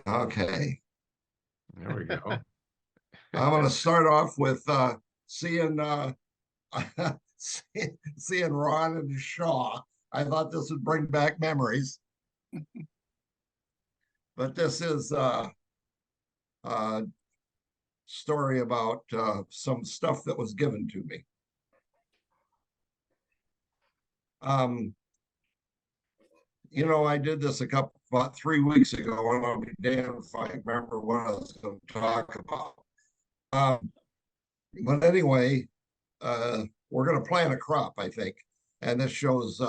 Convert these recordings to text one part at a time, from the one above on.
Okay. There we go. I'm going to start off with seeing seeing Ron and Shaw. I thought this would bring back memories, but this is a story about some stuff that was given to me. Um, I did this about 3 weeks ago, and I'll be damned if I remember what I was going to talk about. Um, but anyway, we're going to plant a crop, I think, and this shows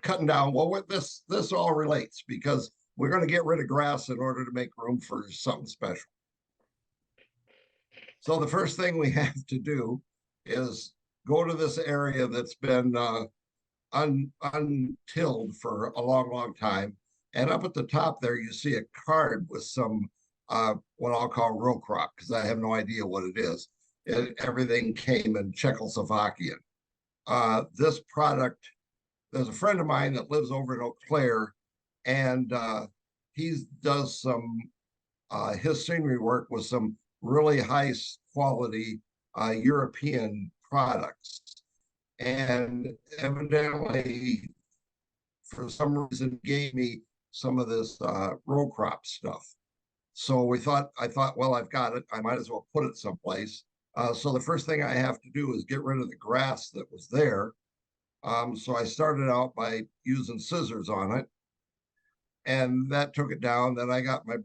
cutting down. Well, what this all relates because we're going to get rid of grass in order to make room for something special. So the first thing we have to do is go to this area that's been untilled for a long, long time. And up at the top there, you see a card with some what I'll call row crop because I have no idea what it is. Everything came in Czechoslovakian. This product, there's a friend of mine that lives over in Eau Claire, and he does some his scenery work with some really high quality European products. And evidently, for some reason, gave me some of this row crop stuff. So I thought, well, I've got it. I might as well put it someplace. So the first thing I have to do is get rid of the grass that was there. So I started out by using scissors on it, and that took it down. Then I got my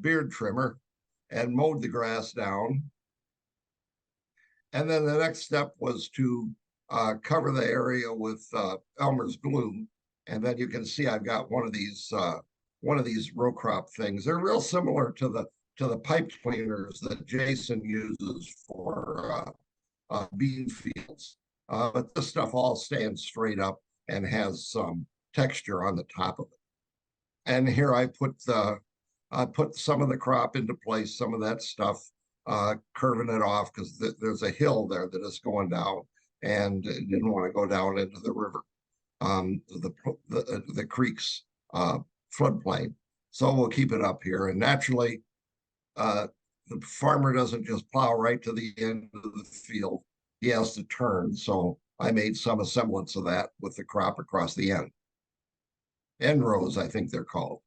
beard trimmer and mowed the grass down. And then the next step was to cover the area with Elmer's glue. And then you can see I've got one of these row crop things. They're real similar to the pipe cleaners that Jason uses for bean fields. But this stuff all stands straight up and has some texture on the top of it. And here I put some of the crop into place, some of that stuff, curving it off because there's a hill there that is going down, and it didn't want to go down into the river, the creek's floodplain. So we'll keep it up here. And naturally, the farmer doesn't just plow right to the end of the field. He has to turn. So I made some semblance of that with the crop across the end rows, I think they're called.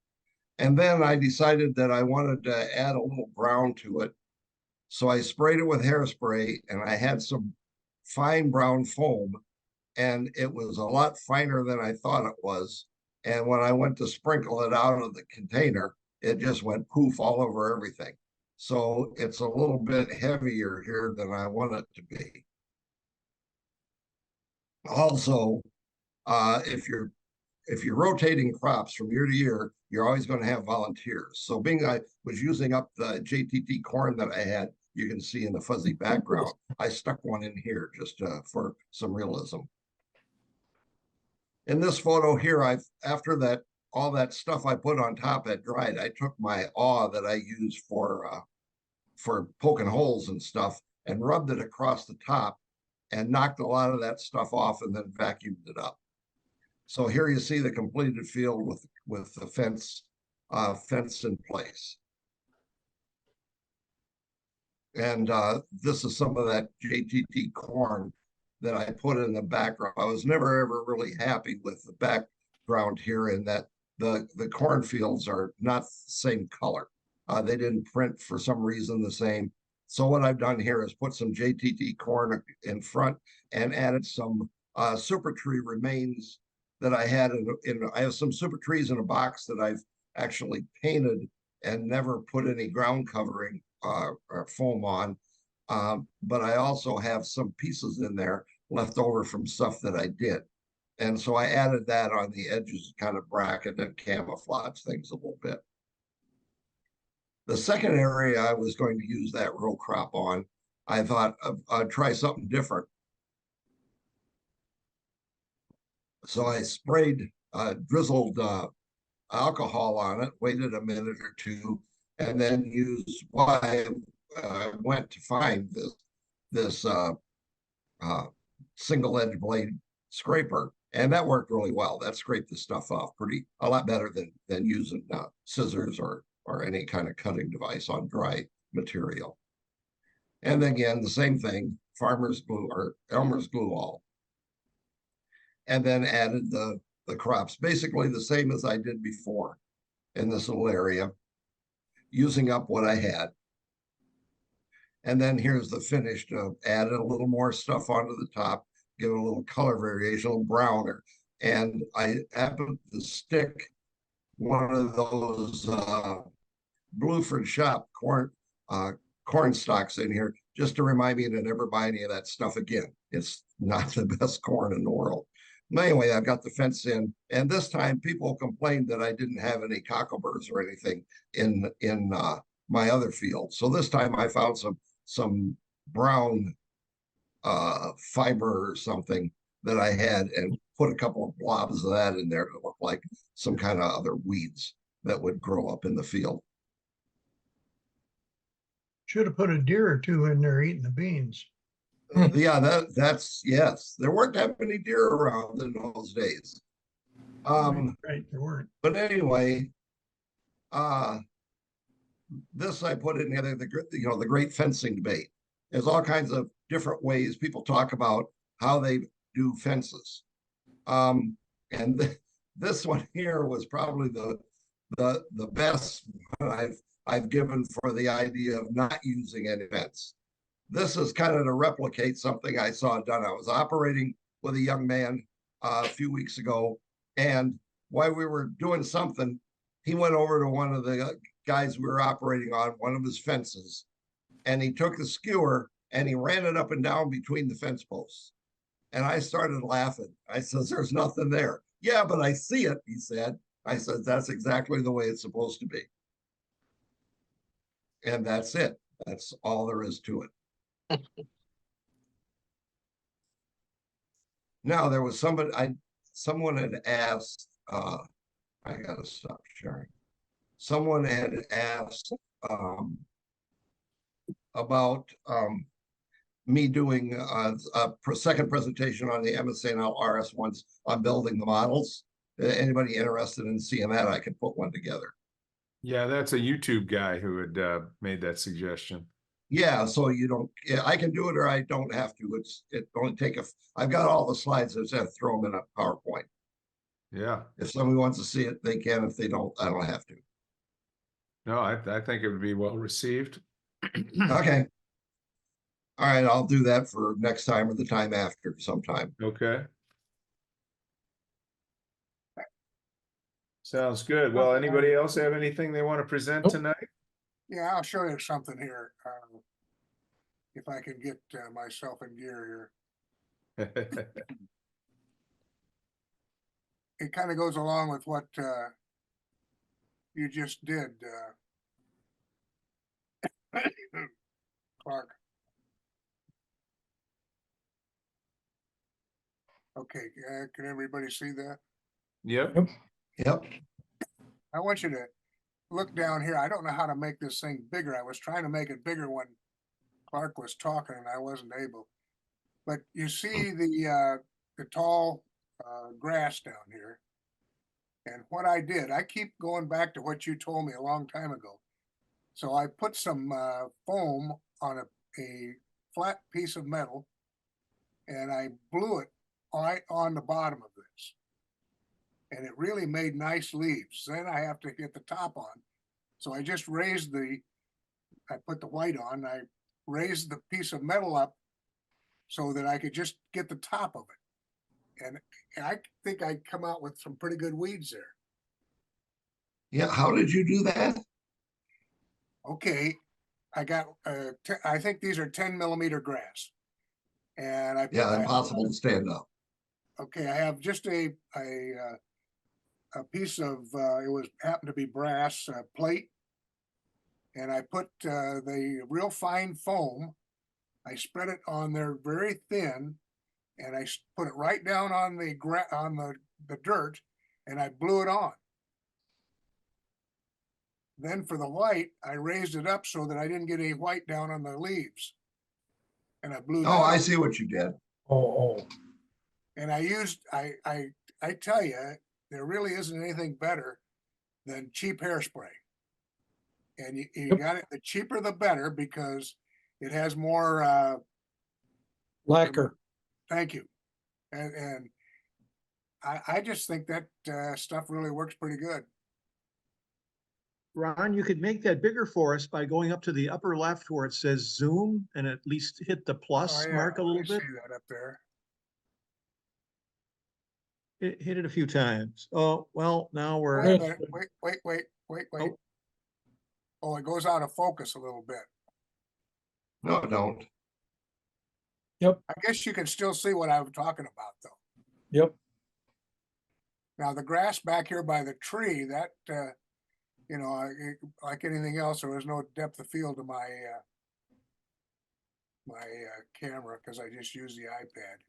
And then I decided that I wanted to add a little brown to it. So I sprayed it with hairspray, and I had some fine brown foam, and it was a lot finer than I thought it was. And when I went to sprinkle it out of the container, it just went poof all over everything. So it's a little bit heavier here than I want it to be. Also, if you're rotating crops from year to year, you're always going to have volunteers. So being I was using up the JTT corn that I had, you can see in the fuzzy background, I stuck one in here just for some realism. In this photo here, after that, all that stuff I put on top had dried, I took my awl that I use for poking holes and stuff and rubbed it across the top and knocked a lot of that stuff off and then vacuumed it up. So here you see the completed field with the fence in place. And this is some of that JTT corn that I put in the background. I was never ever really happy with the background here in that the cornfields are not the same color. They didn't print for some reason the same. So what I've done here is put some JTT corn in front and added some super tree remains that I had I have some super trees in a box that I've actually painted and never put any ground covering or foam on. But I also have some pieces in there left over from stuff that I did. And so I added that on the edges, kind of bracket and camouflage things a little bit. The second area I was going to use that row crop on, I thought I'd try something different. So I drizzled alcohol on it, waited a minute or two, and then used why I went to find this single edge blade scraper And that worked really well. That scraped the stuff off a lot better than using scissors or any kind of cutting device on dry material. And again, the same thing, farmer's glue or Elmer's glue all. And then added the crops, basically the same as I did before in this little area, using up what I had. And then here's the finished, added a little more stuff onto the top, give it a little color variation, a little browner. And I happened to stick one of those Blueford Shop corn stalks in here just to remind me to never buy any of that stuff again. It's not the best corn in the world. Anyway, I've got the fence in, and this time people complained that I didn't have any cockleburs or anything in my other field. So this time I found some brown fiber or something that I had and put a couple of blobs of that in there to look like some kind of other weeds that would grow up in the field. Should have put a deer or two in there eating the beans. Yeah, that's yes. There weren't that many deer around in those days. Right, there weren't. But anyway, this I put in there, the great fencing debate. There's all kinds of different ways people talk about how they do fences. And this one here was probably the best one I've given for the idea of not using any fence. This is kind of to replicate something I saw done. I was operating with a young man a few weeks ago, and while we were doing something, he went over to one of the guys we were operating on, one of his fences, and he took the skewer and he ran it up and down between the fence posts. And I started laughing. I said, "There's nothing there." "Yeah, but I see it," he said. I said, "That's exactly the way it's supposed to be." And that's it. That's all there is to it. Now there was someone had asked, I gotta stop sharing. Someone had asked about me doing a second presentation on the MSNL RS1s on building the models. Anybody interested in seeing that, I can put one together. Yeah, that's a YouTube guy who had made that suggestion. Yeah, so I can do it or I don't have to. It only I've got all the slides. I just have to throw them in a PowerPoint. Yeah. If somebody wants to see it, they can. If they don't, I don't have to. No, I think it would be well received. Okay. All right, I'll do that for next time or the time after sometime. Okay. Sounds good. Well, anybody else have anything they want to present tonight? Yeah, I'll show you something here. If I can get myself in gear here. It kind of goes along with what you just did, Clark. Okay, can everybody see that? Yep. Yep. I want you to look down here. I don't know how to make this thing bigger. I was trying to make it bigger when Clark was talking and I wasn't able. But you see the tall grass down here. And what I did, I keep going back to what you told me a long time ago. So I put some foam on a flat piece of metal and I blew it right on the bottom of this. And it really made nice leaves. Then I have to get the top on. So I just I put the white on, I raised the piece of metal up so that I could just get the top of it. And I think I come out with some pretty good weeds there. Yeah. How did you do that? Okay, I got, I think these are 10 millimeter grass. And Yeah, impossible to stand up. Okay, I have just a piece of, happened to be brass plate. And I put the real fine foam, I spread it on there very thin, and I put it right down on the dirt, and I blew it on. Then for the white, I raised it up so that I didn't get any white down on the leaves. And I blew that. Oh, I see what you did. Oh. And I tell you, there really isn't anything better than cheap hairspray. And you got it, the cheaper the better, because it has more, Lacquer. thank you. And I just think that stuff really works pretty good. Ron, you could make that bigger for us by going up to the upper left where it says zoom and at least hit the Oh, plus yeah, mark a I little see bit. that up there. Hit it a few times. Oh, well, now we're, Wait a Yes. minute, wait. Oh. Oh, it goes out of focus a little bit. No, don't. I guess you can still see what I'm talking about, though. Yep. Now, the grass back here by the tree, that, you know, like anything else, there was no depth of field to my camera, because I just used the iPad.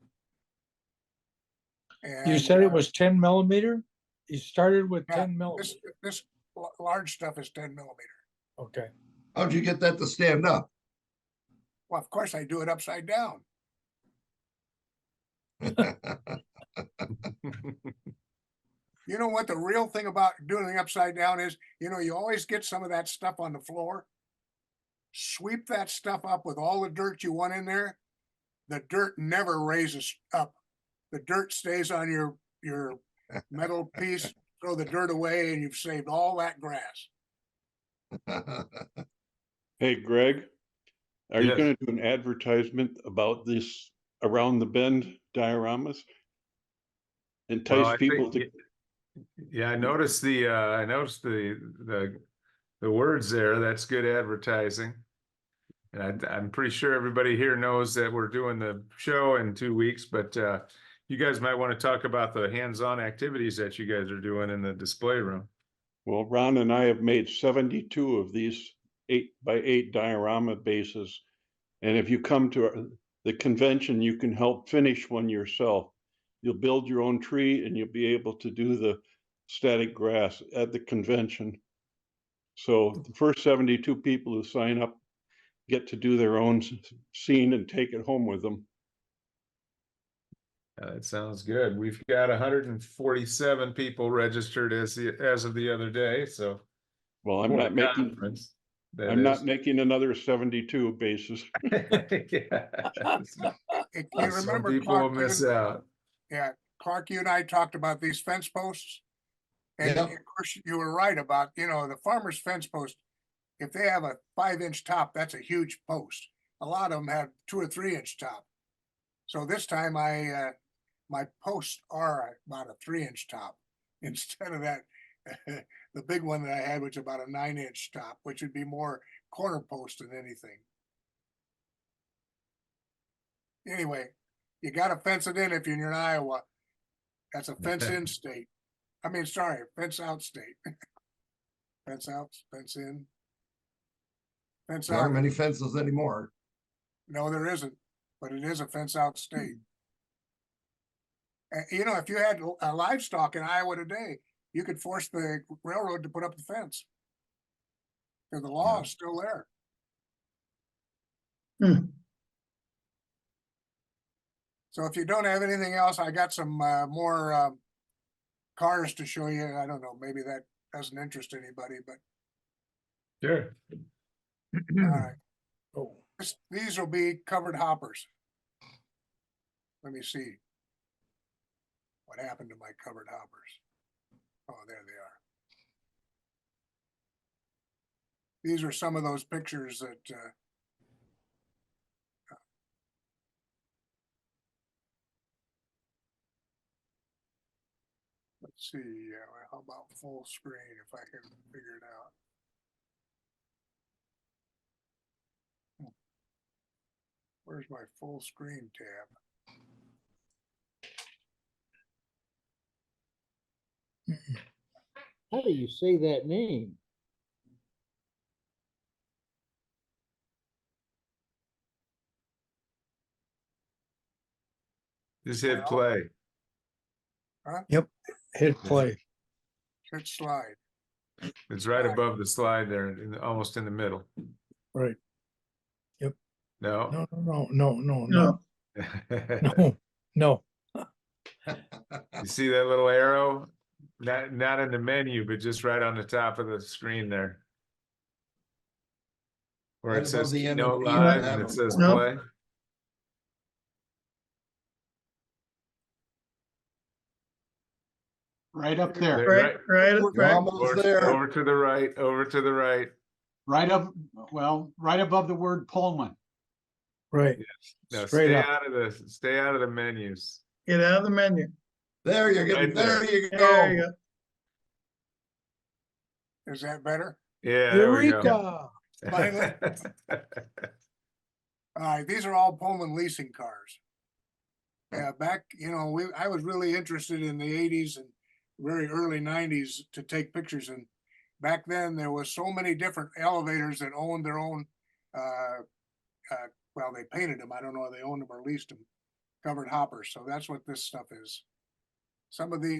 You And, said it was 10 millimeter? You started with yeah, 10 millimeter. this large stuff is 10 millimeter. Okay. How'd you get that to stand up? Well, of course, I do it upside down. You know what the real thing about doing it upside down is? You know, you always get some of that stuff on the floor. Sweep that stuff up with all the dirt you want in there. The dirt never raises up. The dirt stays on your metal piece. Throw the dirt away and you've saved all that grass. Hey, Greg, are you Yes. gonna do an advertisement about this around the bend dioramas? Well, Entice I people think, to, yeah, I noticed the words there. That's good advertising. And I'm pretty sure everybody here knows that we're doing the show in 2 weeks, but you guys might want to talk about the hands-on activities that you guys are doing in the display room. well, Ron and I have made 72 of these 8x8 diorama bases. And if you come to the convention, you can help finish one yourself. You'll build your own tree and you'll be able to do the static grass at the convention. So the first 72 people who sign up get to do their own scene and take it home with them. That sounds good. We've got 147 people registered as of the other day. So Well, I'm for not the making, conference, that I'm not is. making another 72 bases. Yeah. You Some remember, people will Clark, miss out. yeah, Clark, you and I talked about these fence posts. And Yeah. of course, you were right about, you know, the farmer's fence post. If they have a 5-inch top, that's a huge post. A lot of them have 2 or 3-inch top. So this time my posts are about a 3-inch top instead of that, the big one that I had, which is about a 9-inch top, which would be more corner post than anything. Anyway, you gotta fence it in if you're in Iowa. That's a fence in state. I mean, sorry, fence out state. Fence out, fence in. Fence There aren't out. many fences anymore. No, there isn't, but it is a fence out state. You know, if you had livestock in Iowa today, you could force the railroad to put up the fence. Because the law Yeah. is still there. So if you don't have anything else, I got some more cars to show you. I don't know, maybe that doesn't interest anybody, but Sure. all right. Oh, These will be covered hoppers. Let me see what happened to my covered hoppers. Oh, there they are. These are some of those pictures that let's see, how about full screen if I can figure it out. Where's my full screen tab? How do you say that name? Just hit Well, play. hit play. Hit slide. It's right Right. above the slide there, almost in the middle. Right. No. No, no, no, no, no, no, no, no. You see that little arrow? Not in the menu, but just right on the top of the screen there. Where Right it above says the end of keynote the E, live have and it them. says Nope. play. Right up there, There, Right, right, You're right. almost there. over to the right, over to the right. right up, well, right above the word Pullman. Right. Now Straight stay up. stay out of the menus. Get out of the menu. There you go. Right There there. you There you go. go. Is that better? Yeah, there we go. Eureka! Finally. All right, these are all Pullman leasing cars. Yeah, back, I was really interested in the eighties and very early nineties to take pictures, and back then there was so many different elevators that owned their own, well, they painted them, I don't know if they owned them or leased them, covered hoppers, so that's what this stuff is.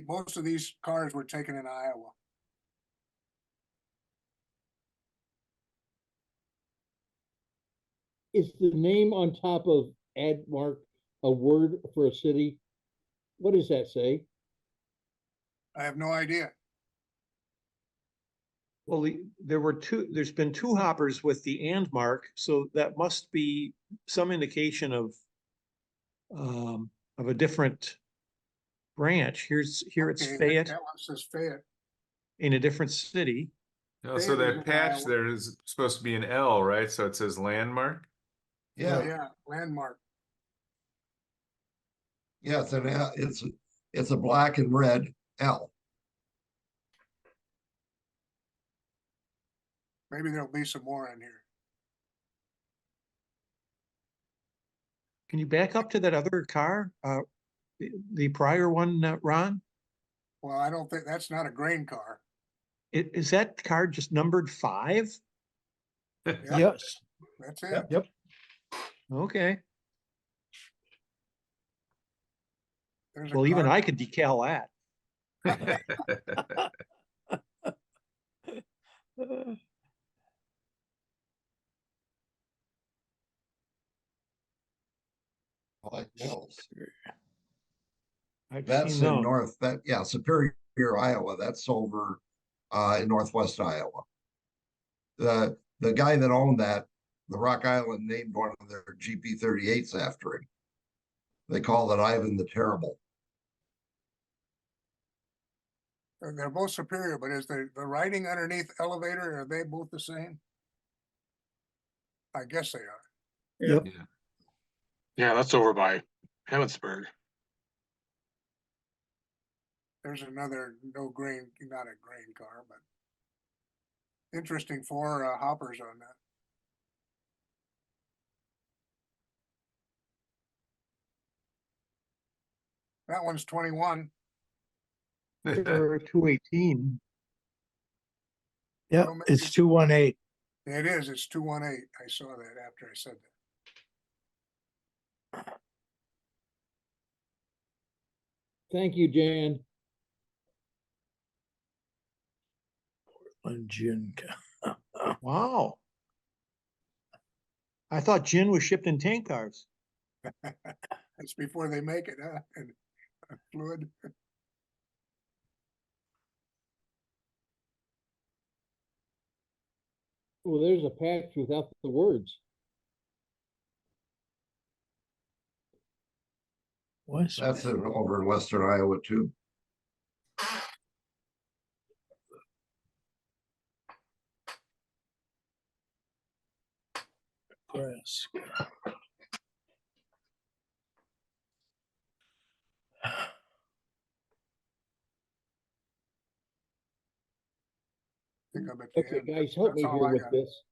Most of these cars were taken in Iowa. Is the name on top of ad mark a word for a city? What does that say? I have no idea. Well, there's been two hoppers with the and mark, so that must be some indication of a different branch. Here it's Okay, Fayette that one says Fayette. in a different city. Also, Fayette is that in patch Iowa. there is supposed to be an L, right? So it says landmark. Yeah, Yeah, landmark. yeah, it's an L. It's a black and red L. Maybe there'll be some more in here. Can you back up to that other car? The prior one, Ron? Well, I don't think, that's not a grain car. Is that car just numbered 5? Yep, Yes. that's it. Yep. Okay. There's a Well, even car. I could decal that. Like Mills. I've That's seen in those. Superior, Iowa. That's over in northwest Iowa. The guy that owned that, the Rock Island, named one of their GP38s after him. They called it Ivan the Terrible. They're both Superior, but is the writing underneath elevator, are they both the same? I guess they are. Yep. Yeah, that's over by Emmitsburg. There's another not a grain car, but interesting 4 hoppers on that. That one's 21. Or 218. Yep. Well, maybe It's 218. It is, it's 218. I saw that after I said that. Thank you, Jan. On gin. Wow. I thought gin was shipped in tank cars. That's before they make it, huh? And fluid. Well, there's a patch without the words. West. That's over in western Iowa too. Press. Think I'm at the Okay, end. guys, help That's me all here I with got. this.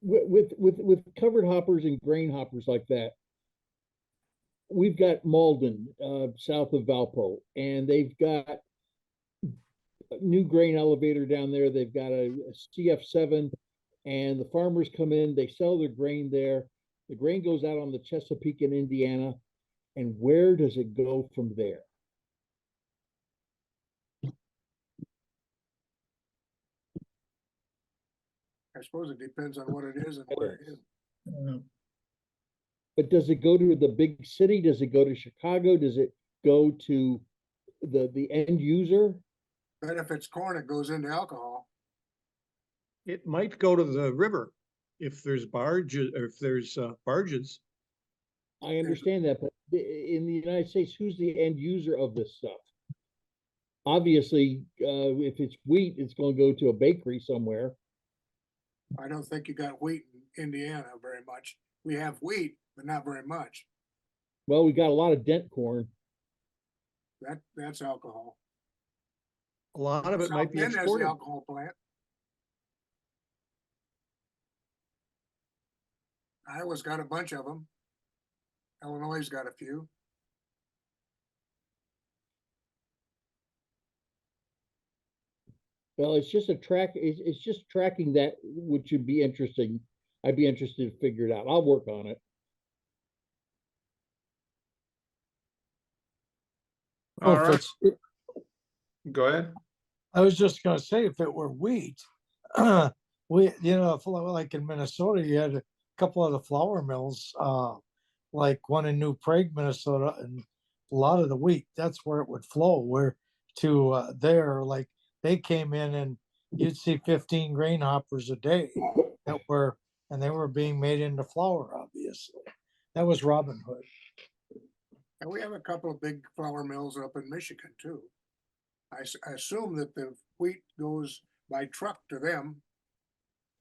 With covered hoppers and grain hoppers like that, we've got Malden, south of Valpo, and they've got a new grain elevator down there. They've got a CF7, and the farmers come in, they sell their grain there. The grain goes out on the Chesapeake in Indiana, and where does it go from there? I suppose it depends on what it is and where it is. But does it go to the big city? Does it go to Chicago? Does it go to the end user? But if it's corn, it goes into alcohol. It might go to the river if there's barges, or if there's barges. I understand that, but in the United States, who's the end user of this stuff? Obviously, if it's wheat, it's going to go to a bakery somewhere. I don't think you got wheat in Indiana very much. We have wheat, but not very much. Well, we got a lot of dent corn. That's alcohol. A lot of it might be South Bend has the exported. alcohol plant. Iowa's got a bunch of them. Illinois' got a few. Well, it's just it's just tracking that, which would be interesting. I'd be interested to figure it out. I'll work on it. All if right, it's- go ahead. I was just gonna say, if it were wheat, like in Minnesota, you had a couple of the flour mills, like one in New Prague, Minnesota, and a lot of the wheat, that's where it would flow, where to there, like they came in and you'd see 15 grain hoppers a day and they were being made into flour, obviously. That was Robin Hood. And we have a couple of big flour mills up in Michigan too. I assume that the wheat goes by truck to them.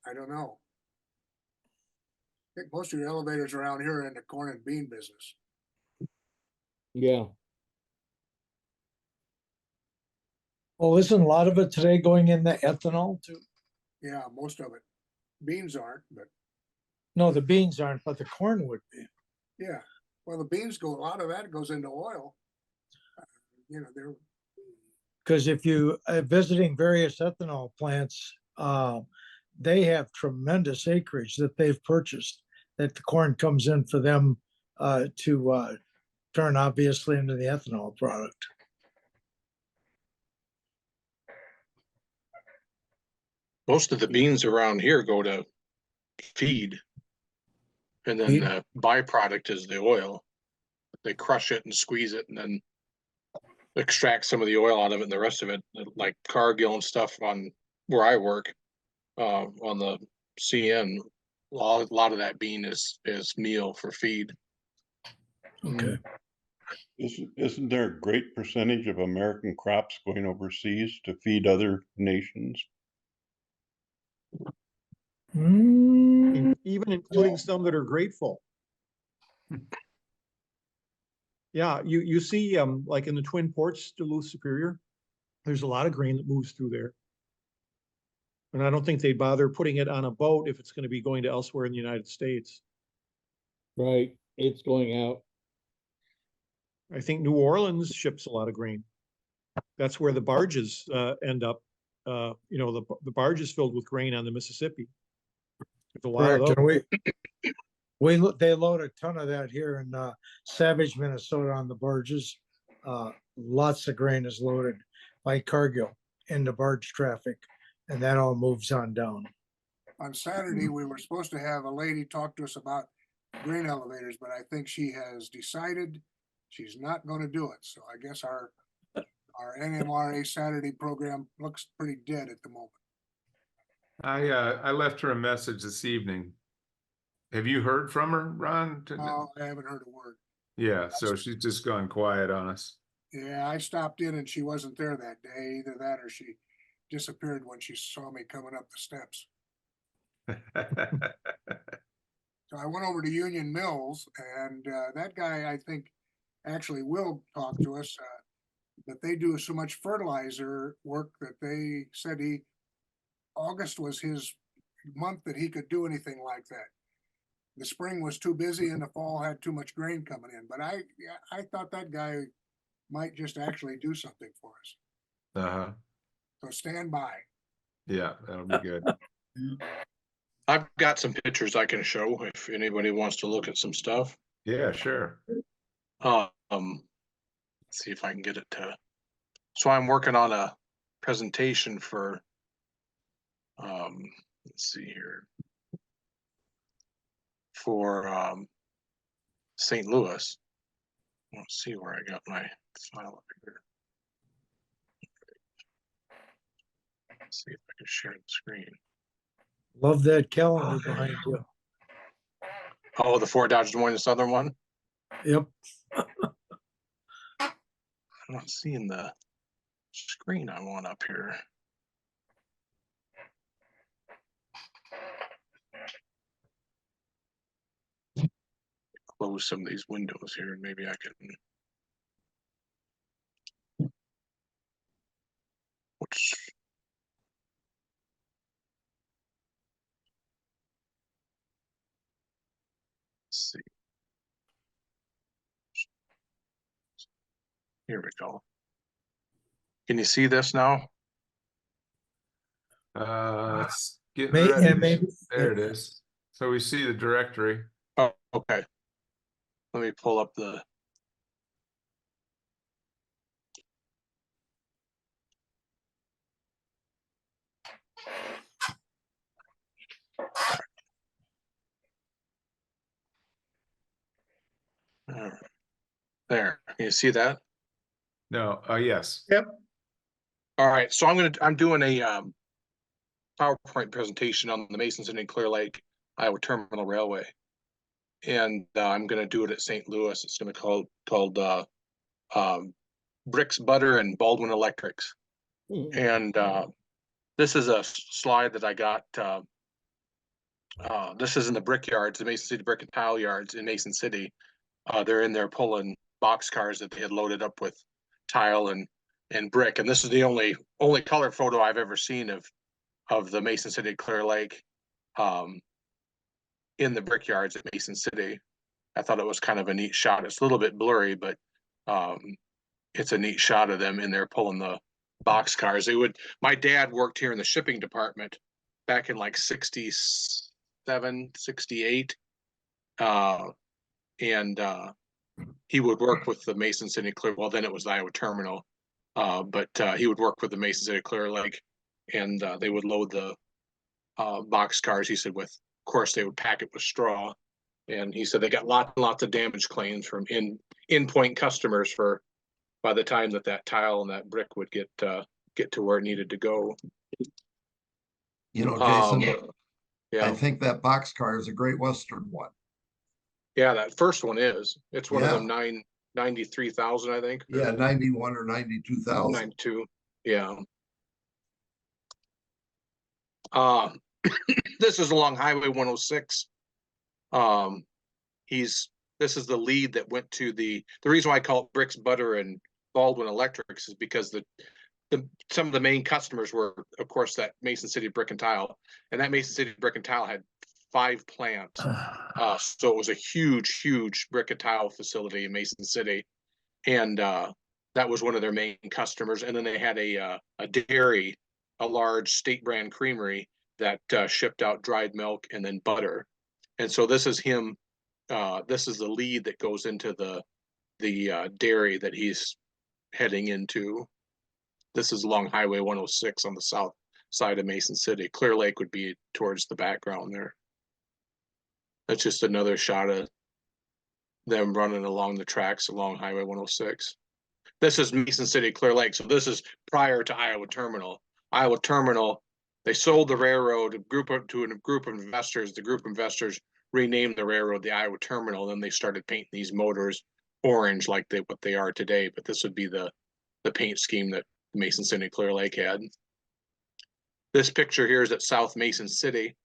I don't know. I think most of your elevators around here are in the corn and bean business. Yeah. Well, isn't a lot of it today going into ethanol too? Yeah, most of it. Beans aren't, but No, the beans aren't, but the corn would be. yeah. Well, the beans go, a lot of that goes into oil. They're Because if you visiting various ethanol plants, they have tremendous acreage that they've purchased that the corn comes in for them to turn obviously into the ethanol product. Most of the beans around here go to feed. And then Feed? the byproduct is the oil. They crush it and squeeze it and then extract some of the oil out of it, and the rest of it, like Cargill and stuff on where I work, on the CN, a lot of that bean is meal for feed. Okay. Isn't there a great percentage of American crops going overseas to feed other nations? Even including some that are grateful. Yeah, you see, like in the Twin Ports, Duluth Superior, there's a lot of grain that moves through there. And I don't think they'd bother putting it on a boat if it's going to be going to elsewhere in the United States. Right. It's going out. I think New Orleans ships a lot of grain. That's where the barges end up. The barges filled with grain on the Mississippi. There's a lot of Correct. those. And they load a ton of that here in Savage, Minnesota on the barges. Lots of grain is loaded by Cargill into barge traffic, and that all moves on down. on Saturday, we were supposed to have a lady talk to us about grain elevators, but I think she has decided she's not going to do it. So I guess our NMRA Saturday program looks pretty dead at the moment. I left her a message this evening. Have you heard from her, Ron? No, I haven't heard a word. Yeah, so she's just gone quiet on us. Yeah, I stopped in and she wasn't there that day. Either that or she disappeared when she saw me coming up the steps. So I went over to Union Mills, and that guy, I think, actually will talk to us. But they do so much fertilizer work that they said August was his month that he could do anything like that. The spring was too busy and the fall had too much grain coming in. But I thought that guy might just actually do something for us. Uh-huh. So stand by. Yeah, that'll be good. I've got some pictures I can show if anybody wants to look at some stuff. Yeah, sure. Let's see if I can get it to. So I'm working on a presentation for, let's see here, for St. Louis. Let's see where I got my file up here. Let's see if I can share the screen. Love that calendar behind you. Oh, the Fort Dodge Des Moines Southern one. Yep. I'm not seeing the screen I want up here. Close some of these windows here and maybe I can. Which. Let's see. Here we go. Can you see this now? Let's get May- ready. yeah, maybe- There it is. So we see the directory. Oh, okay. Let me pull up the. There, can you see that? No, yes. All right, so I'm doing a PowerPoint presentation on the Mason City Clear Lake, Iowa Terminal Railway. And I'm gonna do it at St. Louis. It's gonna be called Bricks, Butter, and Baldwin Electrics. And this is a slide that I got. This is in the brick yards, the Mason City Brick and Tile yards in Mason City. They're in there pulling box cars that they had loaded up with tile and brick. And this is the only color photo I've ever seen of the Mason City Clear Lake in the brick yards at Mason City. I thought it was kind of a neat shot. It's a little bit blurry, but it's a neat shot of them in there pulling the box cars. My dad worked here in the shipping department back in like 67, 68. And he would work with the Mason City Clear. Well, then it was the Iowa Terminal. But he would work with the Mason City Clear Lake, and they would load the box cars. He said, of course, they would pack it with straw. And he said they got lots and lots of damage claims from in-point customers by the time that tile and that brick would get to where it needed to go. You know, Jason, Yeah. I think that boxcar is a Great Western one. Yeah, that first one is. It's one of Yeah. them 93,000, I think. Yeah, 91 or 92,000. 92. Yeah. This is along Highway 106. This is the lead that went to the reason why I call it Bricks, Butter, and Baldwin Electrics is because some of the main customers were, of course, that Mason City Brick and Tile, and that Mason City Brick and Tile had 5 plants. So it was a huge brick and tile facility in Mason City, and that was one of their main customers. And then they had a dairy, a large state brand creamery that shipped out dried milk and then butter. And so this is him. This is the lead that goes into the dairy that he's heading into. This is along Highway 106 on the south side of Mason City. Clear Lake would be towards the background there. That's just another shot of them running along the tracks along Highway 106. This is Mason City Clear Lake. So this is prior to Iowa Terminal. Iowa Terminal, they sold the railroad to a group of investors. The group of investors renamed the railroad the Iowa Terminal. Then they started painting these motors orange like what they are today. But this would be the paint scheme that Mason City Clear Lake had. This picture here is at South Mason City.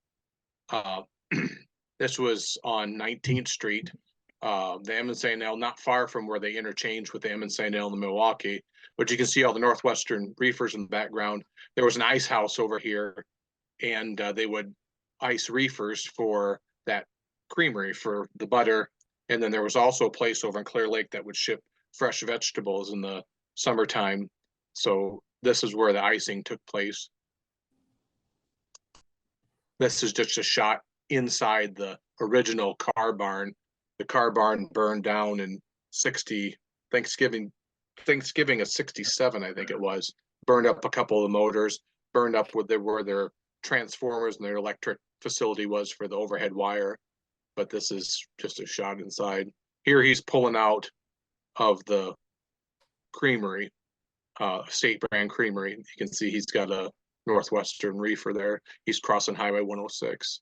This was on 19th Street, the M&L, not far from where they interchange with the M&L and the Milwaukee. But you can see all the Northwestern reefers in the background. There was an ice house over here, and they would ice reefers for that creamery for the butter. And then there was also a place over in Clear Lake that would ship fresh vegetables in the summertime. So this is where the icing took place. This is just a shot inside the original car barn. The car barn burned down in Thanksgiving of 67, I think it was. Burned up a couple of the motors, burned up where their transformers and their electric facility was for the overhead wire. But this is just a shot inside. Here he's pulling out of the creamery, state brand creamery. You can see he's got a Northwestern reefer there. He's crossing Highway 106.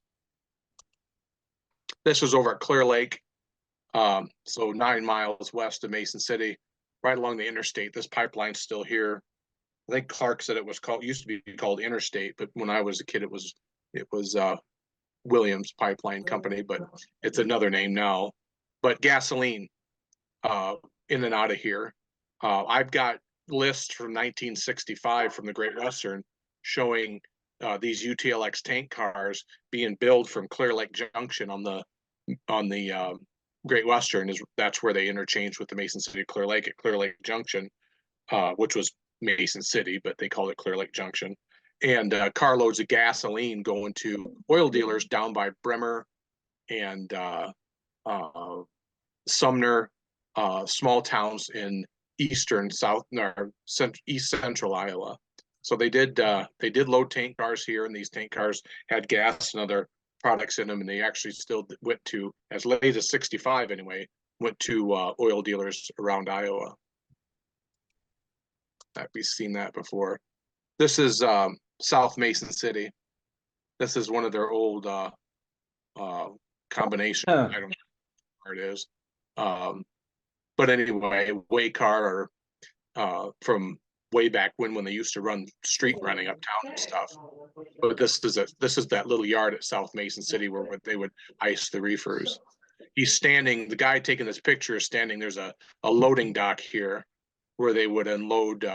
This was over at Clear Lake. So 9 miles west of Mason City, right along the interstate. This pipeline's still here. I think Clark said it was called, used to be called Interstate, but when I was a kid, it was Williams Pipeline Company, but it's another name now. But gasoline in and out of here. I've got lists from 1965 from the Great Western showing these UTLX tank cars being billed from Clear Lake Junction on the Great Western. That's where they interchanged with the Mason City Clear Lake at Clear Lake Junction, which was Mason City, but they called it Clear Lake Junction. And carloads of gasoline going to oil dealers down by Bremer and Sumner, small towns in eastern, south, or east central Iowa. So they did load tank cars here, and these tank cars had gas and other products in them, and they actually still went to, as late as 65 anyway, went to oil dealers around Iowa. We've seen that before. This is South Mason City. This is one of their old combinations. I don't know where it is. But anyway, Waycar, from way back when they used to run street running uptown and stuff. But this is that little yard at South Mason City where they would ice the reefers. He's standing, the guy taking this picture is standing, there's a loading dock here where they would unload,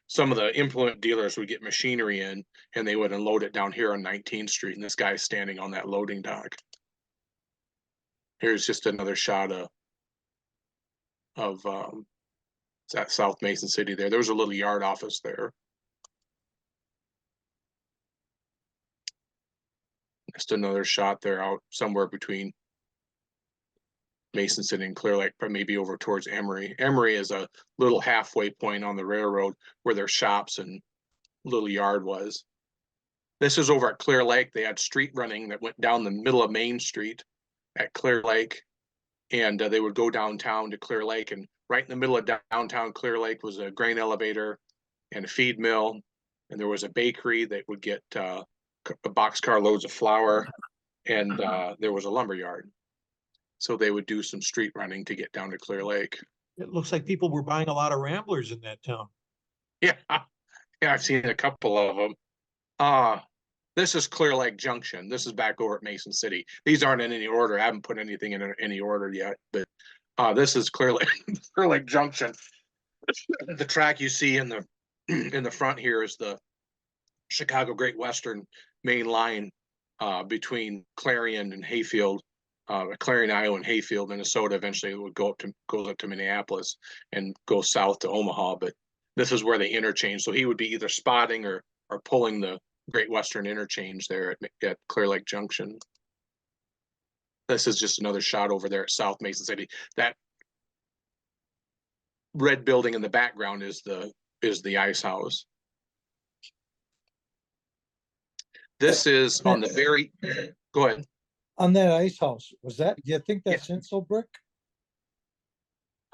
some of the implement dealers would get machinery in and they would unload it down here on 19th Street. And this guy's standing on that loading dock. Here's just another shot of at South Mason City there. There was a little yard office there. Just another shot there out somewhere between Mason City and Clear Lake, but maybe over towards Emory. Emory is a little halfway point on the railroad where their shops and little yard was. This is over at Clear Lake. They had street running that went down the middle of Main Street at Clear Lake, and they would go downtown to Clear Lake, and right in the middle of downtown Clear Lake was a grain elevator and a feed mill, and there was a bakery that would get boxcar loads of flour, and there was a lumber yard. So they would do some street running to get down to Clear Lake. It looks like people were buying a lot of Ramblers in that town. Yeah, yeah, I've seen a couple of them. This is Clear Lake Junction. This is back over at Mason City. These aren't in any order. I haven't put anything in any order yet, but this is Clear Lake Junction. The track you see in the front here is the Chicago Great Western main line between Clarion and Hayfield. Clarion, Iowa, and Hayfield, Minnesota. Eventually, it would goes up to Minneapolis and go south to Omaha. But this is where they interchange. So he would be either spotting or pulling the Great Western interchange there at Clear Lake Junction. This is just another shot over there at South Mason City. That red building in the background is the ice house. This is on the very. Go ahead. On that ice house, do you think that's Insul brick?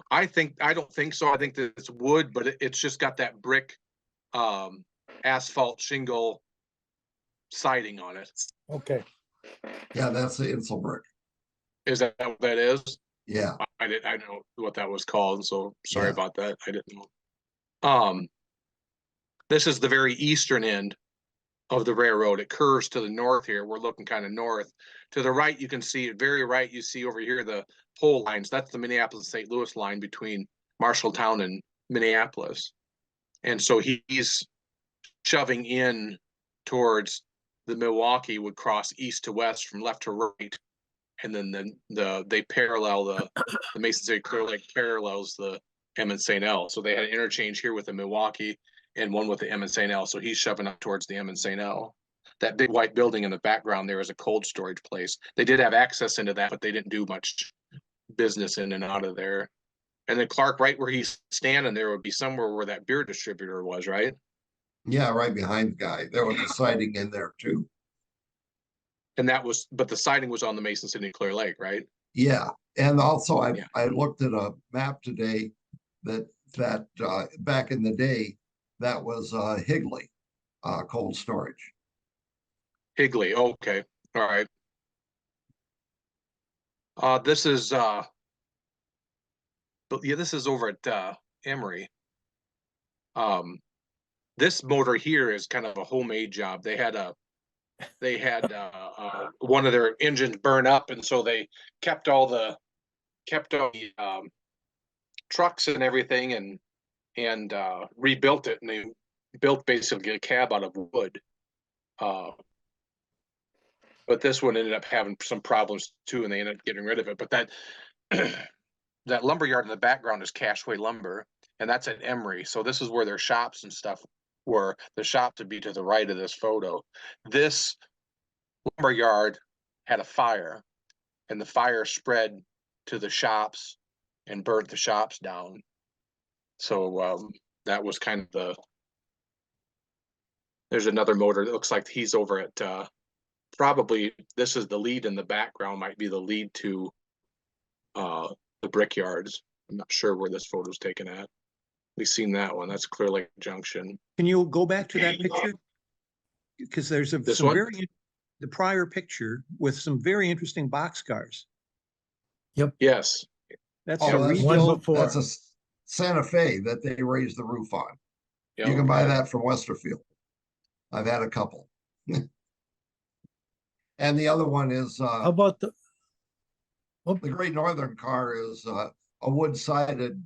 I don't think so. I think that it's wood, but it's just got that brick asphalt shingle siding on it. Okay. Yeah, that's the Insul brick. Is that what that is? Yeah. I don't know what that was called, so sorry about that. I didn't know. This is the very eastern end of the railroad. It curves to the north here. We're looking kind of north. To the right, you can see it. Very right, you see over here the pole lines. That's the Minneapolis-St. Louis line between Marshalltown and Minneapolis. And so he's shoving in towards the Milwaukee, would cross east to west from left to right. And then they parallel the Mason City Clear Lake parallels the M and St. L. So they had an interchange here with the Milwaukee and one with the M and St. L. So he's shoving up towards the M and St. L. That big white building in the background there is a cold storage place. They did have access into that, but they didn't do much business in and out of there. And then Clark, right where he's standing there would be somewhere where that beer distributor was, right? Yeah, right behind the guy. There was a siding in there too. And but the siding was on the Mason City Clear Lake, right? Yeah. And also I looked at a map today that that back in the day, that was Higley cold storage. Higley, okay, all right. This is yeah, this is over at Emory. This motor here is kind of a homemade job. They had one of their engines burn up, and so they kept all the trucks and everything and rebuilt it, and they built basically a cab out of wood. But this one ended up having some problems too, and they ended up getting rid of it. But that that lumber yard in the background is Cashway Lumber, and that's at Emory. So this is where their shops and stuff were. The shop would be to the right of this photo. This lumber yard had a fire, and the fire spread to the shops and burnt the shops down. So that was kind of the. There's another motor that looks like he's over at probably this is the lead in the background, might be the lead to the brickyards. I'm not sure where this photo's taken at. We've seen that one. That's Clear Lake Junction. Can you go back to that picture? Because there's This some one? the prior picture with some very interesting boxcars. Yes. That's Oh, a that's, rebuild. before. that's a Santa Fe that they raised the roof on. Yeah. You can buy that from Westerfield. I've had a couple. And the other one is How about the, the Great Northern car is a wood-sided.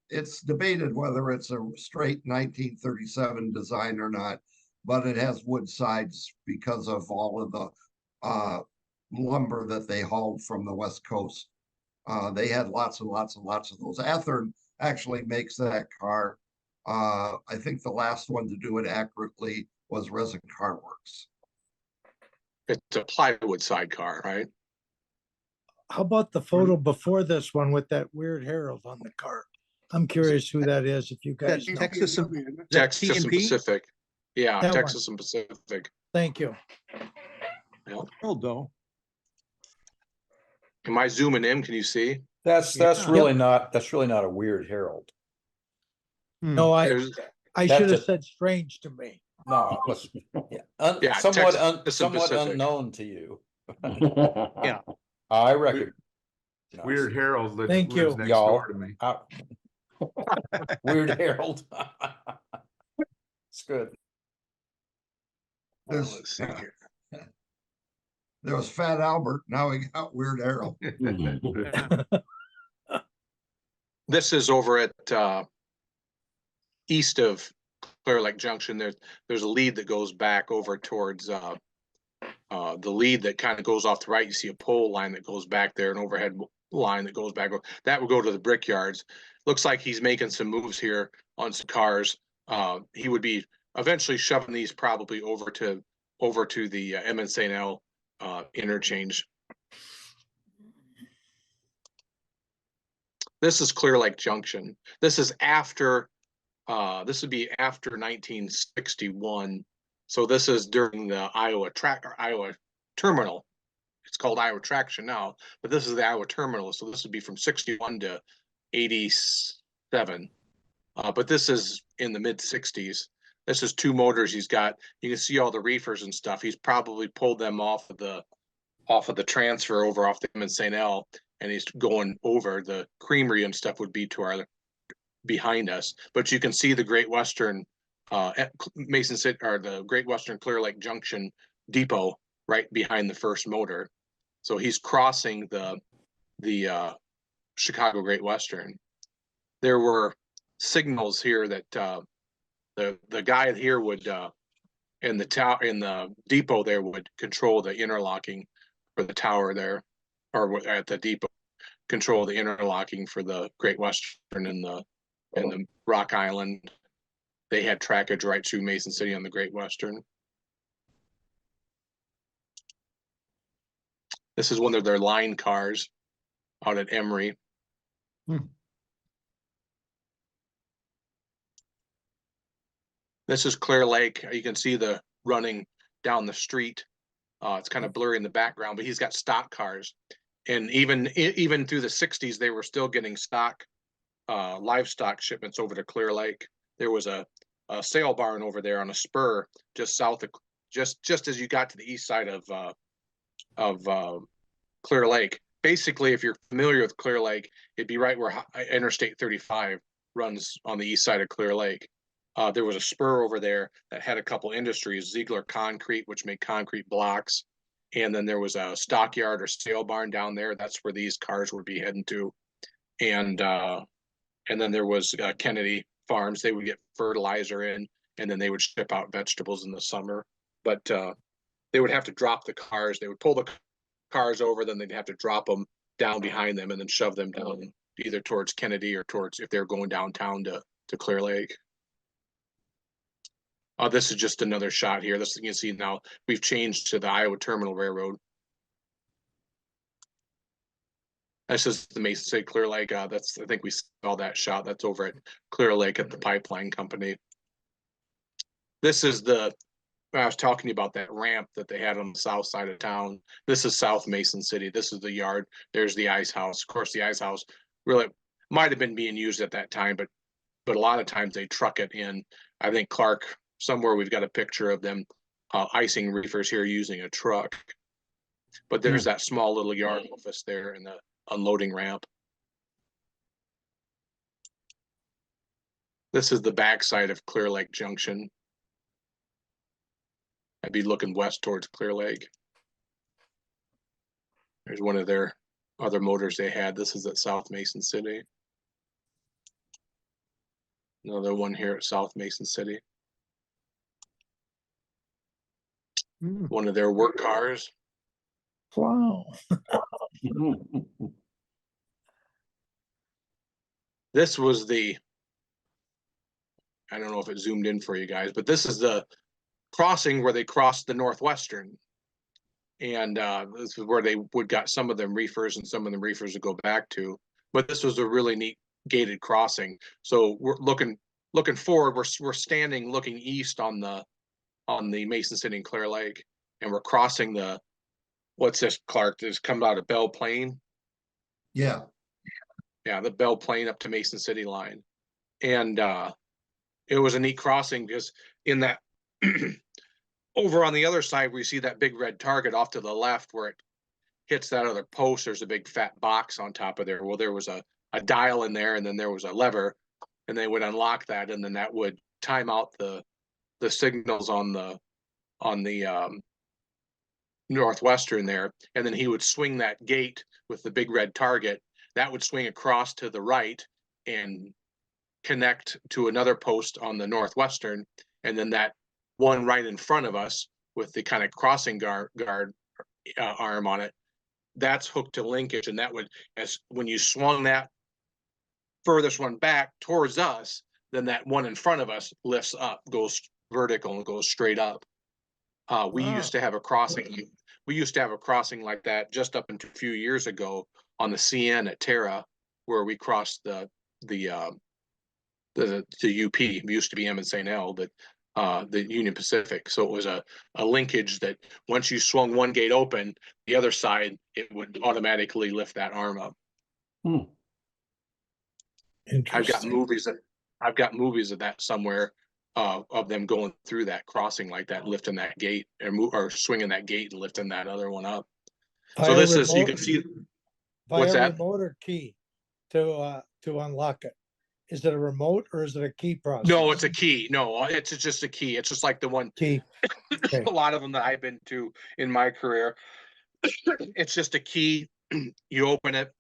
It's debated whether it's a straight 1937 design or not, but it has wood sides because of all of the lumber that they hauled from the West Coast. They had lots and lots and lots of those. Athearn actually makes that car. I think the last one to do it accurately was Resin Car Works. It's a plywood sidecar, right? how about the photo before this one with that weird herald on the car? I'm curious who that is, if you guys That know. Texas and- isn't it? Is that Texas and TNP? Pacific. Yeah, That Texas and Pacific. Thank you. World though. Am I zooming in? Can you see? That's Yeah. really not, that's really not a weird herald. No, There's I That's should have a- said strange to me. No, it was, yeah, Yeah, somewhat, Texas and somewhat Pacific. unknown to you. Yeah. I reckon. Weird Harold Thank you. lives next Y'all. door to me. Weird Harold. It's good. Well, There's- let's see here. There was Fat Albert. Now we got Weird Harold. This is over at east of Clear Lake Junction. There's a lead that goes back over towards the lead that kind of goes off the right. You see a pole line that goes back there, an overhead line that goes back. That would go to the brickyards. Looks like he's making some moves here on some cars. He would be eventually shoving these probably over to the Emmett St. L interchange. This is Clear Lake Junction. This is after this would be after 1961. So this is during the Iowa terminal. It's called Iowa Traction now, but this is the Iowa terminal. So this would be from 61 to 87. But this is in the mid 60s. This is two motors he's got. You can see all the reefers and stuff. He's probably pulled them off of the transfer over off the Emmett St. L, and he's going over. The creamery and stuff would be to our behind us, but you can see the Great Western Mason City, or the Great Western Clear Lake Junction depot right behind the first motor. So he's crossing the Chicago Great Western. There were signals here that the guy here would in the depot there would control the interlocking for the tower there, or at the depot control the interlocking for the Great Western and the Rock Island. They had trackage right through Mason City on the Great Western. This is one of their line cars out at Emory. This is Clear Lake. You can see the running down the street. It's kind of blurry in the background, but he's got stock cars. And even through the 60s, they were still getting stock livestock shipments over to Clear Lake. There was a sale barn over there on a spur just south of, just as you got to the east side of Clear Lake. Basically, if you're familiar with Clear Lake, it'd be right where Interstate 35 runs on the east side of Clear Lake. There was a spur over there that had a couple industries, Ziegler Concrete, which made concrete blocks. And then there was a stockyard or sale barn down there. That's where these cars would be heading to. And then there was Kennedy Farms. They would get fertilizer in, and then they would ship out vegetables in the summer. But they would have to drop the cars. They would pull the cars over, then they'd have to drop them down behind them and then shove them down either towards Kennedy or towards, if they're going downtown to Clear Lake. This is just another shot here. This, you can see now we've changed to the Iowa Terminal Railroad. This is the Mason City Clear Lake. That's, I think we saw that shot. That's over at Clear Lake at the pipeline company. This is the, I was talking about that ramp that they had on the south side of town. This is South Mason City. This is the yard. There's the ice house. Of course, the ice house really might have been being used at that time, but a lot of times they truck it in. I think Clark, somewhere we've got a picture of them icing reefers here using a truck. But there's that small little yard office there and the unloading ramp. This is the backside of Clear Lake Junction. I'd be looking west towards Clear Lake. There's one of their other motors they had. This is at South Mason City. Another one here at South Mason City. One of their work cars. Wow. This was the, I don't know if it zoomed in for you guys, but this is the crossing where they crossed the Northwestern. And this is where they would got some of them reefers and some of them reefers to go back to. But this was a really neat gated crossing. So we're looking forward. We're standing looking east on the Mason City and Clear Lake, and we're crossing the, what's this, Clark? This come out of Belle Plaine. Yeah. Yeah, the Belle Plaine up to Mason City line. And it was a neat crossing because in that over on the other side, we see that big red target off to the left where it hits that other post. There's a big fat box on top of there. Well, there was a dial in there, and then there was a lever, and they would unlock that, and then that would time out the signals on the Northwestern there. And then he would swing that gate with the big red target. That would swing across to the right and connect to another post on the Northwestern. And then that one right in front of us with the kind of crossing guard arm on it, that's hooked to linkage. And that would, as when you swung that furthest one back towards us, then that one in front of us lifts up, goes vertical and goes straight up. We used to have a crossing. We used to have a crossing like that just up until a few years ago on the CN at Terra, where we crossed the UP. It used to be M and St. L, but the Union Pacific. So it was a linkage that once you swung one gate open, the other side, it would automatically lift that arm up. I've got movies of that somewhere, of them going through that crossing like that, lifting that gate or swinging that gate and lifting that other one up. So this is, you can see, what's that? Remote or key to unlock it. Is it a remote or is it a key process? No, it's a key. No, it's just a key. It's just like the one key. Okay. A lot of them that I've been to in my career. It's just a key. You open it,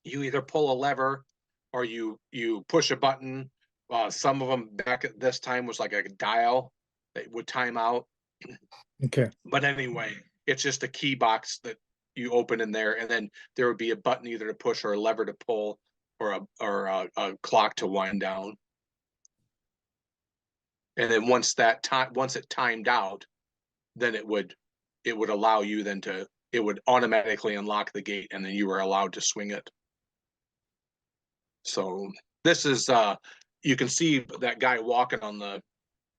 you either pull a lever or you push a button. Some of them back at this time was like a dial that would time out. Okay. But anyway, it's just a key box that you open in there, and then there would be a button either to push or a lever to pull, or a clock to wind down. And then once it timed out, then it would allow you then it would automatically unlock the gate, and then you were allowed to swing it. So this is you can see that guy walking on the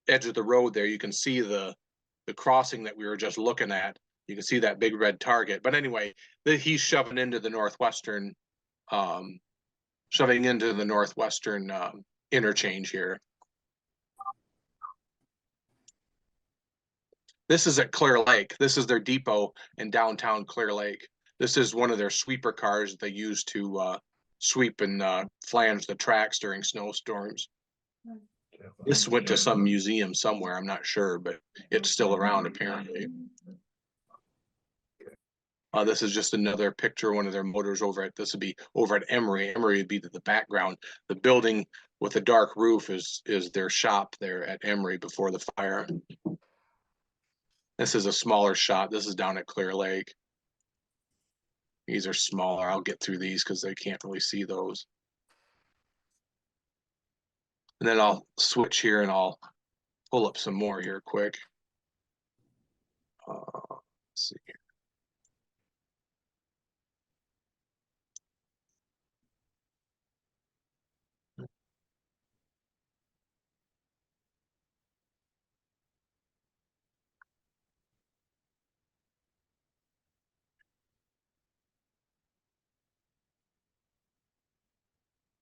edge of the road there. You can see the crossing that we were just looking at. You can see that big red target. But anyway, he's shoving into the Northwestern shoving into the northwestern interchange here. This is at Clear Lake. This is their depot in downtown Clear Lake. This is one of their sweeper cars that they use to sweep and flange the tracks during snowstorms. This went to some museum somewhere, I'm not sure, but it's still around apparently. This is just another picture of one of their motors over at, this would be over at Emory. Emory would be the background. The building with the dark roof is their shop there at Emory before the fire. This is a smaller shot. This is down at Clear Lake. These are smaller. I'll get through these because they can't really see those. And then I'll switch here and I'll pull up some more here quick. Let's see here.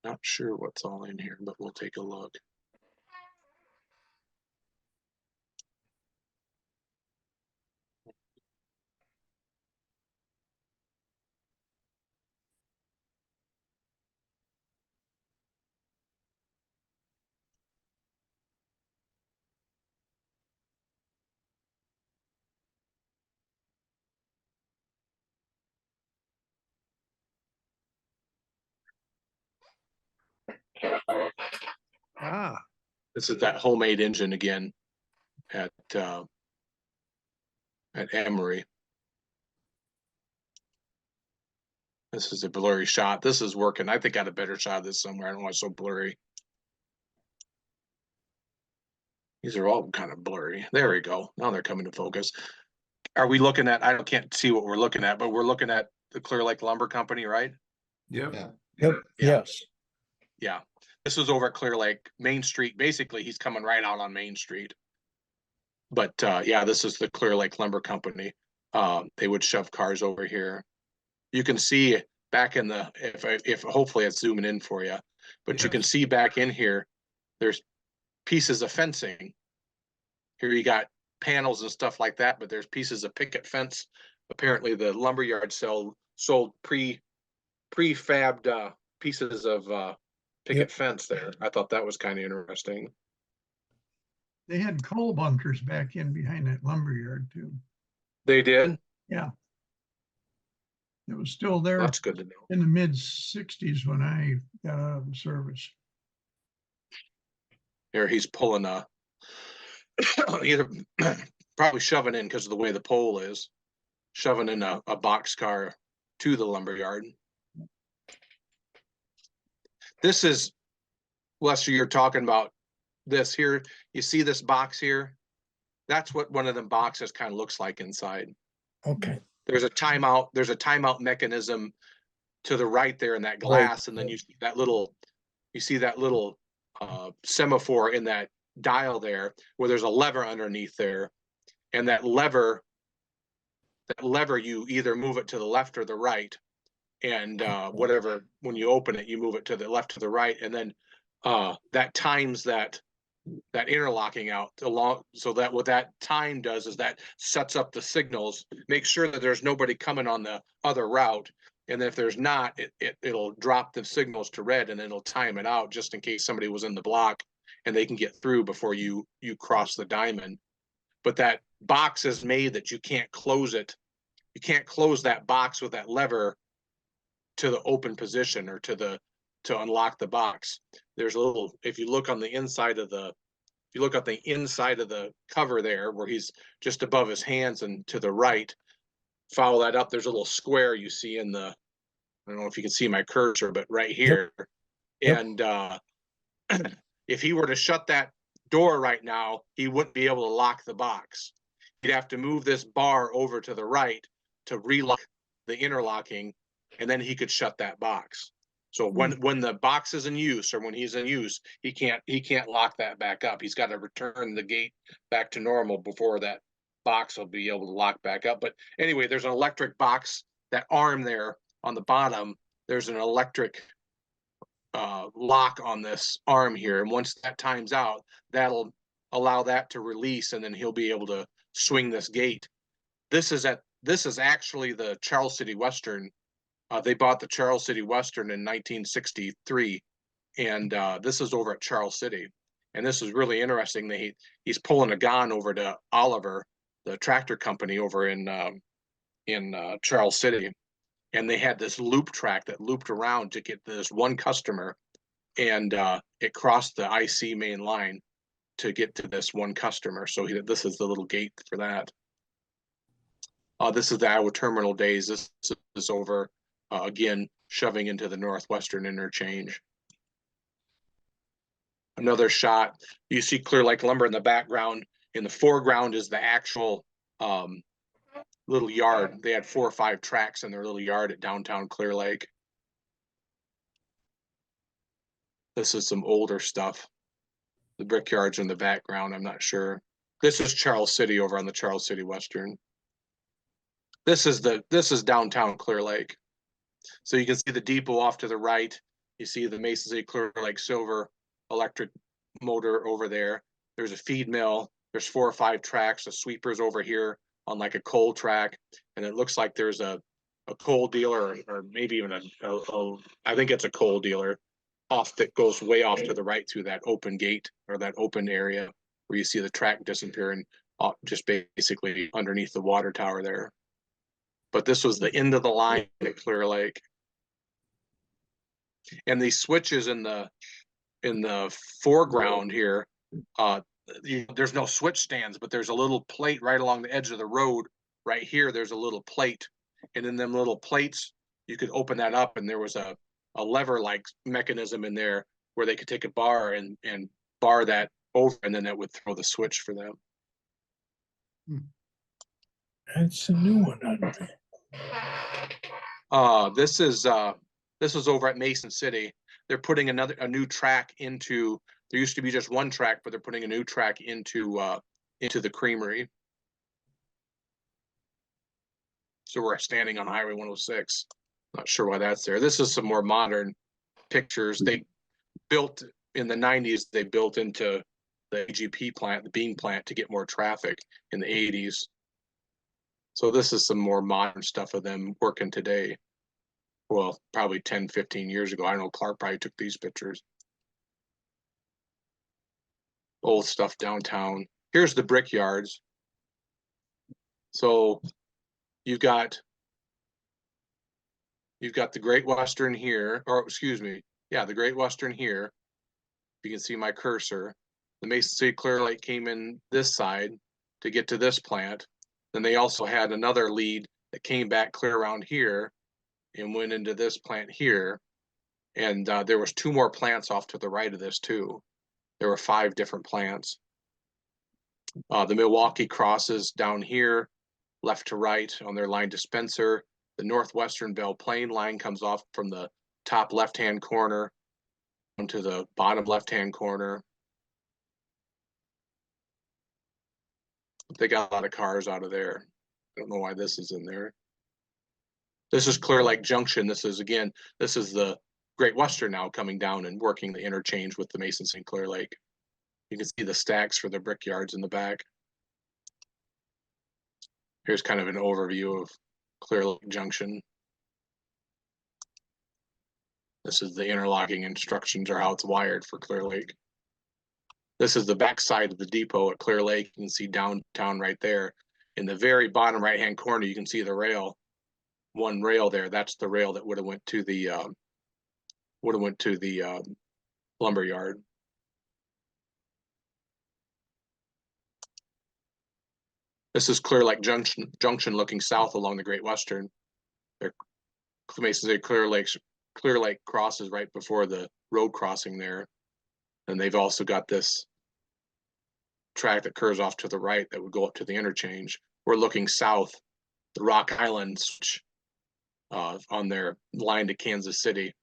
Not sure what's all in here, but we'll take a look. Ah, This is that homemade engine again at Emory. This is a blurry shot. This is working. I think I got a better shot of this somewhere. I don't want it so blurry. These are all kind of blurry. There we go. Now they're coming to focus. Are we looking at, I can't see what we're looking at, but we're looking at the Clear Lake Lumber Company, right? Yep. Yeah. Yep, Yeah. yes. Yeah. This was over at Clear Lake, Main Street. Basically, he's coming right out on Main Street. But yeah, this is the Clear Lake Lumber Company. They would shove cars over here. You can see back in the, if hopefully it's zooming in for you, but you can see back in here, there's pieces of fencing. Here you got panels and stuff like that, but there's pieces of picket fence. Apparently the lumberyard sold prefabbed pieces of picket fence there. I thought that was kind of interesting. They had coal bunkers back in behind that lumberyard too. They did? Yeah. It was still there That's good to know. in the mid-60s when I got out of the service. Here he's pulling a either probably shoving in because of the way the pole is, shoving in a box car to the lumberyard. This is, Lester, you're talking about this here. You see this box here? That's what one of them boxes kind of looks like inside. Okay. There's a timeout mechanism to the right there in that glass, and then you see that little semaphore in that dial there where there's a lever underneath there, and that lever you either move it to the left or the right, and whatever, when you open it you move it to the left or the right, and then that times that interlocking out along, so that what that time does is that sets up the signals, make sure that there's nobody coming on the other route, and if there's not, it'll drop the signals to red, and then it'll time it out just in case somebody was in the block and they can get through before you cross the diamond. But that box is made that you can't close it. You can't close that box with that lever to the open position or to unlock the box. There's a little, if you look on the inside of the cover there where he's just above his hands and to the right, follow that up, there's a little square you see in the, I don't know if you can see my cursor, but right here. Yep. And if he were to shut that door right now, he wouldn't be able to lock the box. He'd have to move this bar over to the right to relock the interlocking, and then he could shut that box. So when the box is in use, or when he's in use, he can't lock that back up. He's got to return the gate back to normal before that box will be able to lock back up. But anyway, there's an electric box, that arm there on the bottom, there's an electric lock on this arm here. And once that times out, that'll allow that to release, and then he'll be able to swing this gate. This is actually the Charles City Western. They bought the Charles City Western in 1963, and this is over at Charles City. And this is really interesting. He's pulling a gun over to Oliver, the tractor company over in Charles City, and they had this loop track that looped around to get this one customer, and it crossed the IC main line to get to this one customer. So this is the little gate for that. This is the Iowa Terminal days. This is over again, shoving into the Northwestern interchange. Another shot. You see Clear Lake Lumber in the background. In the foreground is the actual little yard. They had 4 or 5 tracks in their little yard at downtown Clear Lake. This is some older stuff. The brickyards in the background, I'm not sure. This is Charles City over on the Charles City Western. This is downtown Clear Lake. So you can see the depot off to the right. You see the Mason City Clear Lake Silver electric motor over there. There's a feed mill. There's 4 or 5 tracks. The sweepers over here on like a coal track, and it looks like there's a coal dealer, or maybe even I think it's a coal dealer off that goes way off to the right through that open gate, or that open area where you see the track disappearing just basically underneath the water tower there. But this was the end of the line at Clear Lake. And these switches in the foreground here, there's no switch stands, but there's a little plate right along the edge of the road. Right here, there's a little plate, and in them little plates, you could open that up, and there was a lever-like mechanism in there where they could take a bar and bar that over, and then that would throw the switch for them. That's a new one on me. This is over at Mason City. They're putting a new track into. There used to be just one track, but they're putting a new track into the creamery. So we're standing on Highway 106. Not sure why that's there. This is some more modern pictures. They built in the 90s. They built into the AGP plant, the bean plant, to get more traffic in the 80s. So this is some more modern stuff of them working today. Well, probably 10, 15 years ago. I don't know, Clark probably took these pictures. Old stuff downtown. Here's the brickyards. So you've got the Great Western here, or excuse me, yeah, the Great Western here. You can see my cursor. The Mason City Clear Lake came in this side to get to this plant. Then they also had another lead that came back clear around here and went into this plant here. And there was 2 more plants off to the right of this too. There were 5 different plants. The Milwaukee crosses down here, left to right on their line dispenser. The Northwestern Belle Plaine line comes off from the top left-hand corner onto the bottom left-hand corner. They got a lot of cars out of there. I don't know why this is in there. This is Clear Lake Junction. This is the Great Western now coming down and working the interchange with the Mason St. Clear Lake. You can see the stacks for the brickyards in the back. Here's kind of an overview of Clear Lake Junction. This is the interlocking instructions, or how it's wired for Clear Lake. This is the back side of the depot at Clear Lake. You can see downtown right there. In the very bottom right-hand corner, you can see the rail. One rail there. That's the rail that would have went to the lumber yard. This is Clear Lake Junction looking south along the Great Western. Mason City Clear Lake crosses right before the road crossing there. And they've also got this track that curves off to the right that would go up to the interchange. We're looking south. The Rock Islands on their line to Kansas City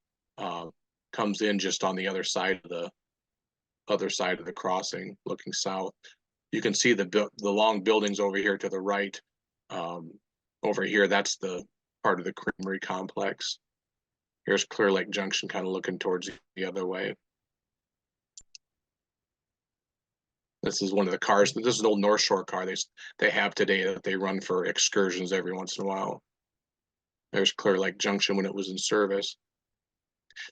comes in just on the other side of the crossing, looking south. You can see the long buildings over here to the right. Over here, that's the part of the creamery complex. Here's Clear Lake Junction kind of looking towards the other way. This is one of the cars. This is an old North Shore car they have today that they run for excursions every once in a while. There's Clear Lake Junction when it was in service.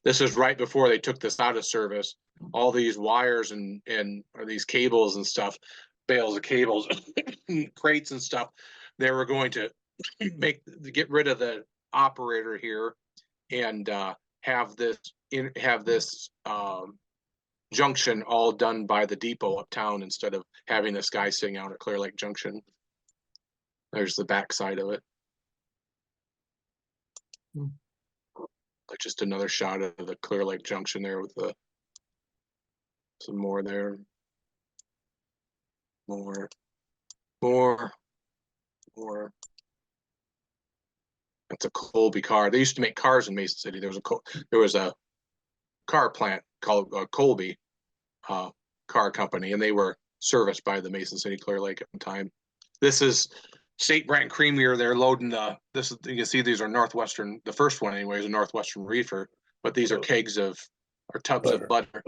This is right before they took this out of service. All these wires and or these cables and stuff, bales of cables, crates and stuff. They were going to get rid of the operator here and have this junction all done by the depot uptown instead of having this guy sitting out at Clear Lake Junction. There's the back side of it. Like just another shot of the Clear Lake Junction there with some more there. More. That's a Colby car. They used to make cars in Mason City. There was a car plant called Colby car company, and they were serviced by the Mason City Clear Lake at the time. This is State Brand Creamier. They're loading you can see these are Northwestern. The first one anyway is a Northwestern reefer, but these are kegs or tubs of butter.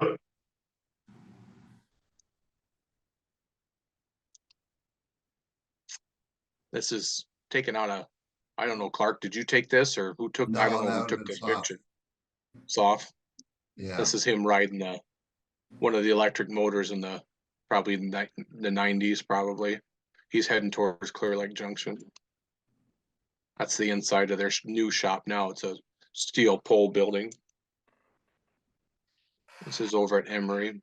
This is taken out of, I don't know, Clark, did you take this or who took, I don't know who took this picture. Soft. Yeah. This is him riding one of the electric motors in probably the 90s probably. He's heading towards Clear Lake Junction. That's the inside of their new shop now. It's a steel pole building. This is over at Emory.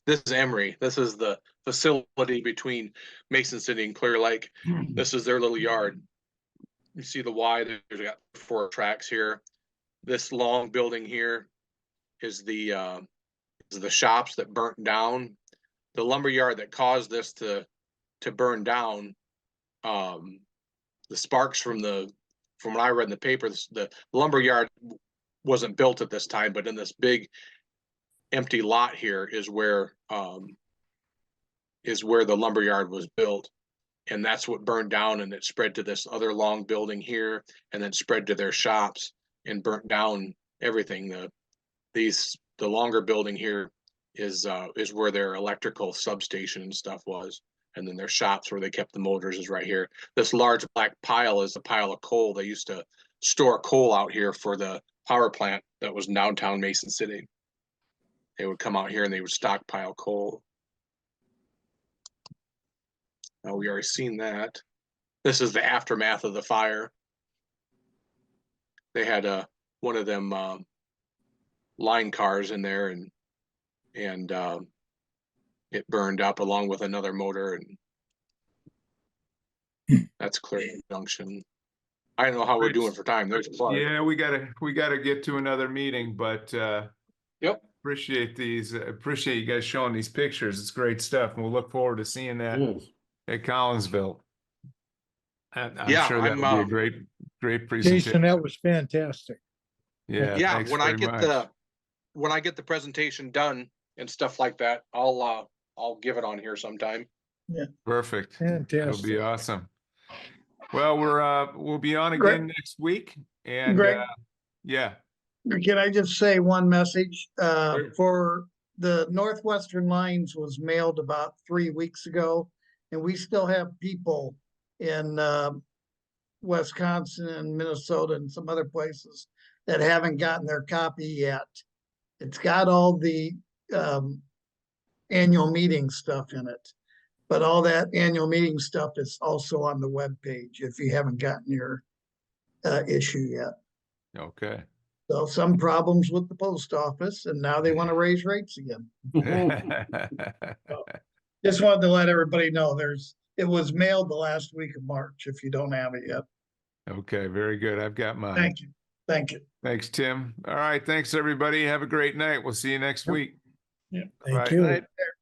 This is Emory. This is the facility between Mason City and Clear Lake. This is their little yard. You see the Y, there's got 4 tracks here. This long building here is the shops that burnt down. The lumber yard that caused this to burn down, the sparks from what I read in the paper, the lumber yard wasn't built at this time, but in this big empty lot here is where the lumber yard was built, and that's what burned down, and it spread to this other long building here, and then spread to their shops and burnt down everything. The longer building here is where their electrical substation and stuff was, and then their shops where they kept the motors is right here. This large black pile is a pile of coal. They used to store coal out here for the power plant that was in downtown Mason City. They would come out here and they would stockpile coal. Now we already seen that. This is the aftermath of the fire. They had one of them line cars in there, and it burned up along with another motor, and that's Clear Lake Junction. I don't know how we're doing for time. There's Clark. Yeah, we gotta get to another meeting, but Yep. Appreciate you guys showing these pictures. It's great stuff, and we'll look forward to seeing that at Collinsville. I'm sure that'll be a great presentation. Jason, that was fantastic. Yeah. Thanks When very much. when I get the presentation done and stuff like that, I'll give it on here sometime. Yeah. Perfect. Fantastic. That'll be awesome. Well, we'll be on Greg- again next week, and Greg? yeah. Can I just say one message? Sure. For the Northwestern Lines was mailed about 3 weeks ago, and we still have people in Wisconsin and Minnesota and some other places that haven't gotten their copy yet. It's got all the annual meeting stuff in it, but all that annual meeting stuff is also on the webpage if you haven't gotten your issue yet. Okay. So some problems with the post office, and now they want to raise rates again. Just wanted to let everybody know it was mailed the last week of March if you don't have it yet. Okay, very good. I've got mine. Thank you. Thank you. Thanks, Tim. All right, thanks everybody. Have a great night. We'll see you next week. Thank Bye. you. Right there.